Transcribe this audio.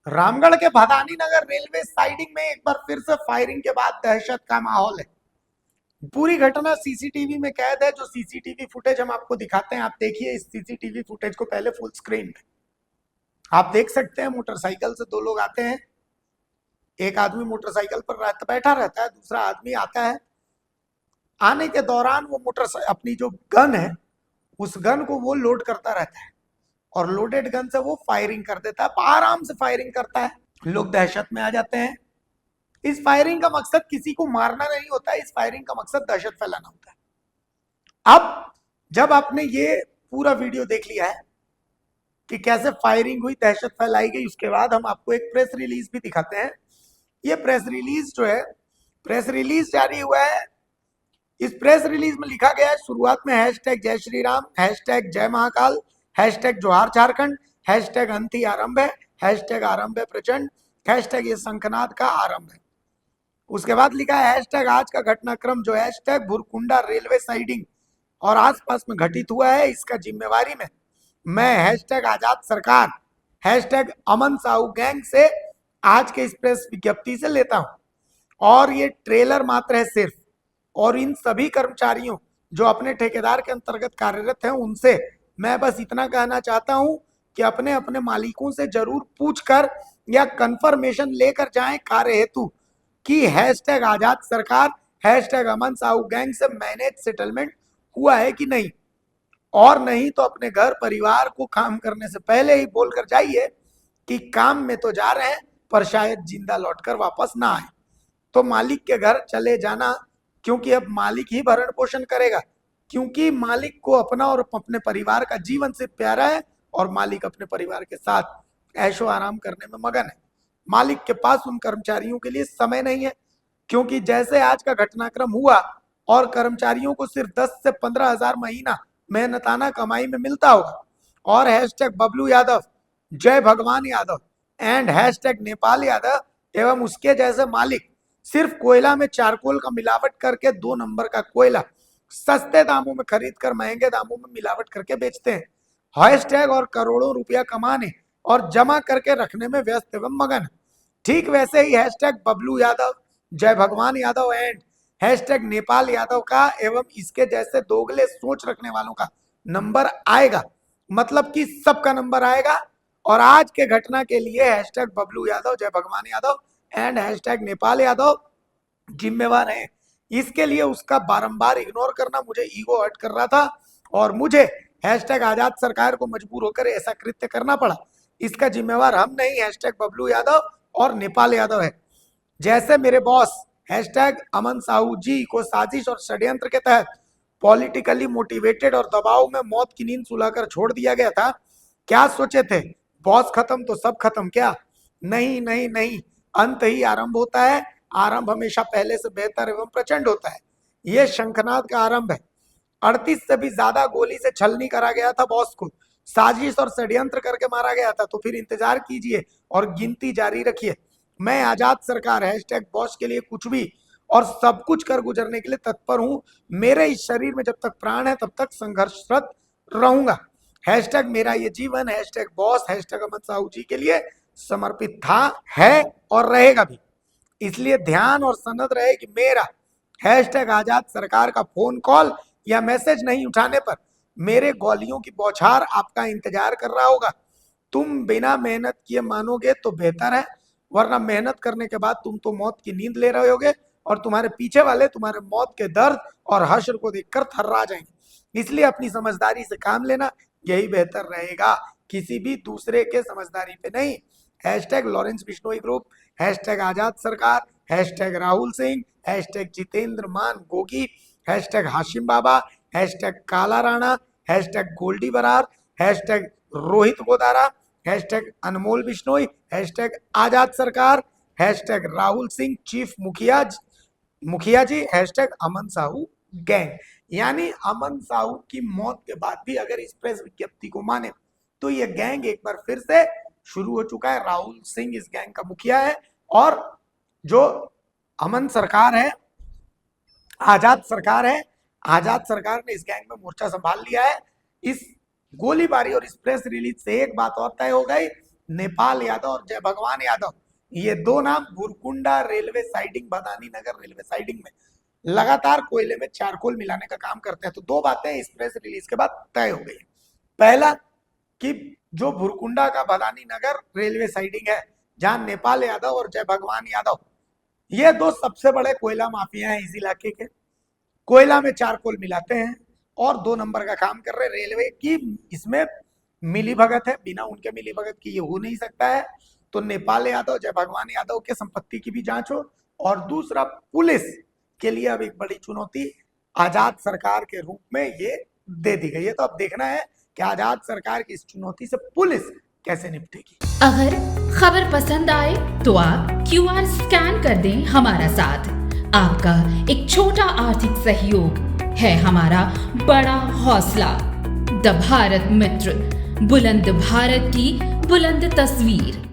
रामगढ़ के भदानी नगर railway siding में एक बार फिर से फायरिंग के बाद दहशत का माहौल है। पूरी घटना सीसीटीवी में कैद है। जो सीसीटीवी फुटेज हम आपको दिखाते हैं, आप देखिए इस सीसीटीवी फुटेज को पहले फुल स्क्रीन में। आप देख सकते हैं मोटरसाइकिल से दो लोग आते हैं। एक आदमी मोटरसाइकिल पर बैठा रहता है, दूसरा आदमी आता है। आने के दौरान वो मोटर अपनी जो गन है उस गन को वो लोड करता रहता है और लोडेड गन से वो फायरिंग कर देता है। आराम से फायरिंग करता है, लोग दहशत में आ जाते हैं। इस फायरिंग का मकसद किसी को मारना नहीं होता है, इस फायरिंग का मकसद दहशत फैलाना होता है। अब जब आपने ये पूरा वीडियो देख लिया है कि कैसे फायरिंग हुई, दहशत फैलाई गई, उसके बाद हम आपको एक प्रेस रिलीज भी दिखाते हैं। ये प्रेस रिलीज जो है, प्रेस रिलीज जारी हुआ है। इस प्रेस रिलीज में लिखा गया है शुरुआत में हैशटैग जय श्री राम, हैशटैग जय महाकाल, हैशटैग जोहार झारखंड, हैशटैग अंति आरंभ है, हैशटैग आरंभ है प्रचंड, हैशटैग ये शंखनाद का आरंभ है। उसके बाद लिखा है हैशटैग आज का घटनाक्रम जो हैशटैग भुरकुंडा रेलवे साइडिंग और आसपास में घटित हुआ है, इसका जिम्मेवारी में मैं hashtag Azad Sarkar, hashtag Aman Sahu gang से आज के इस प्रेस विज्ञप्ति से लेता हूं। और ये ट्रेलर मात्र है सिर्फ, और इन सभी कर्मचारियों जो अपने ठेकेदार के अंतर्गत कार्यरत हैं उनसे मैं बस इतना कहना चाहता हूं कि अपने अपने मालिकों से जरूर पूछकर या कंफर्मेशन लेकर जाएं कार्य हेतु कि hashtag Azad Sarkar, hashtag Aman Sahu gang से मैनेज सेटलमेंट हुआ है कि नहीं। और नहीं तो अपने घर परिवार को काम करने से पहले ही बोलकर जाइए कि काम में तो जा रहे हैं पर शायद जिंदा लौटकर वापस ना आए। तो मालिक के घर चले जाना, क्योंकि अब मालिक ही भरण पोषण करेगा, क्योंकि मालिक को अपना और अपने परिवार का जीवन से प्यारा है और मालिक अपने परिवार के साथ ऐशो आराम करने में मगन है। मालिक के पास उन कर्मचारियों के लिए समय नहीं है, क्योंकि जैसे आज का घटनाक्रम हुआ और कर्मचारियों को सिर्फ 10 से 15 हजार महीना मेहनताना कमाई में मिलता होगा और हैशटैग बबलू यादव, जय भगवान यादव एंड हैशटैग नेपाल यादव एवं उसके जैसे मालिक सिर्फ कोयला में चारकोल का मिलावट करके 2 नंबर का कोयला सस्ते दामों में खरीद कर महंगे दामों में मिलावट करके बेचते हैं। हैशटैग और करोड़ों रुपया कमाने और जमा करके रखने में व्यस्त एवं मगन। ठीक वैसे ही हैशटैग बबलू यादव, जय भगवान यादव एंड हैशटैग नेपाल यादव का एवं इसके जैसे दोगले सोच रखने वालों का नंबर आएगा, मतलब कि सबका नंबर आएगा। और आज के घटना के लिए हैशटैग बबलू यादव, जय भगवान यादव एंड हैशटैग नेपाल यादव जिम्मेवार है। इसके लिए उसका बारंबार इग्नोर करना मुझे ईगो हर्ट कर रहा था और मुझे हैशटैग आजाद सरकार को मजबूर होकर ऐसा कृत्य करना पड़ा। इसका जिम्मेवार हम नहीं, हैशटैग बबलू यादव और नेपाल यादव है। जैसे मेरे बॉस हैशटैग अमन साहू जी को साजिश और षड्यंत्र के तहत पॉलिटिकली मोटिवेटेड और दबाव में मौत की नींद सुलाकर छोड़ दिया गया था, क्या सोचे थे बॉस खत्म तो सब खत्म क्या? नहीं नहीं नहीं, अंत ही आरंभ होता है। आरंभ हमेशा पहले से बेहतर एवं प्रचंड होता है। यह शंखनाद का आरंभ है। 38 से भी ज्यादा गोली से छलनी करा गया था बॉस को, साजिश और षड्यंत्र करके मारा गया था। तो फिर इंतजार कीजिए और गिनती जारी रखिए। मैं आजाद सरकार हैशटैग बॉस के लिए कुछ भी और सब कुछ कर गुजरने के लिए तत्पर हूं। मेरे इस शरीर में जब तक प्राण है तब तक संघर्षरत रहूंगा। हैशटैग मेरा ये जीवन hashtag boss hashtag Aman Sahu जी के लिए समर्पित था, है और रहेगा भी। इसलिए ध्यान और सनद रहे कि मेरा हैशटैग आजाद सरकार का फोन कॉल या मैसेज नहीं उठाने पर मेरे गोलियों की बौछार आपका इंतजार कर रहा होगा। तुम बिना मेहनत किए मानोगे तो बेहतर है, वरना मेहनत करने के बाद तुम तो मौत की नींद ले रहे होगे और तुम्हारे पीछे वाले तुम्हारे मौत के दर्द और हश्र को देखकर थर्रा जाएंगे। इसलिए अपनी समझदारी से काम लेना, यही बेहतर रहेगा, किसी भी दूसरे के समझदारी पे नहीं। Hashtag Lawrence Bishnoi group, hashtag Azad Sarkar, hashtag Rahul Singh, hashtag Jitender Maan Gogi, hashtag Hashim Baba, hashtag Kala Rana, hashtag Goldy Brar, hashtag Rohit Godara, hashtag Anmol Bishnoi, hashtag Azad Sarkar, hashtag Rahul Singh chief मुखिया जी, हैशटैग अमन साहू गैंग। यानी अमन साहू की मौत के बाद भी अगर इस प्रेस विज्ञप्ति को माने तो यह गैंग एक बार फिर से शुरू हो चुका है। राहुल सिंह इस गैंग का मुखिया है और जो अमन सरकार है, आजाद सरकार है, आजाद सरकार ने इस गैंग में मोर्चा संभाल लिया है। इस गोलीबारी और इस प्रेस रिलीज से एक बात और तय हो गई, नेपाल यादव और जय भगवान यादव, ये दो नाम बुरकुंडा रेलवे साइडिंग, भदानी नगर रेलवे साइडिंग में लगातार कोयले में चारकोल मिलाने का काम करते हैं। तो दो बातें इस प्रेस रिलीज के बाद तय हो गई। पहला कि जो भुरकुंडा का भदानी नगर रेलवे साइडिंग है, जहां नेपाल यादव और जय भगवान यादव, ये दो सबसे बड़े कोयला माफिया हैं इस इलाके के, कोयला में चारकोल मिलाते हैं और 2 नंबर का काम कर रहे। रेलवे की इसमें मिली भगत है, बिना उनके मिली भगत की ये हो नहीं सकता है। तो नेपाल यादव जय भगवान यादव के संपत्ति की भी जांच हो। और दूसरा, पुलिस के लिए अब एक बड़ी चुनौती आजाद सरकार के रूप में ये दे दी गई है। तो अब देखना है कि आजाद सरकार की इस चुनौती से पुलिस कैसे निपटेगी। अगर खबर पसंद आए तो आप QR स्कैन कर दें हमारा साथ। आपका एक छोटा आर्थिक सहयोग है हमारा बड़ा हौसला। द भारत मित्र, बुलंद भारत की बुलंद तस्वीर।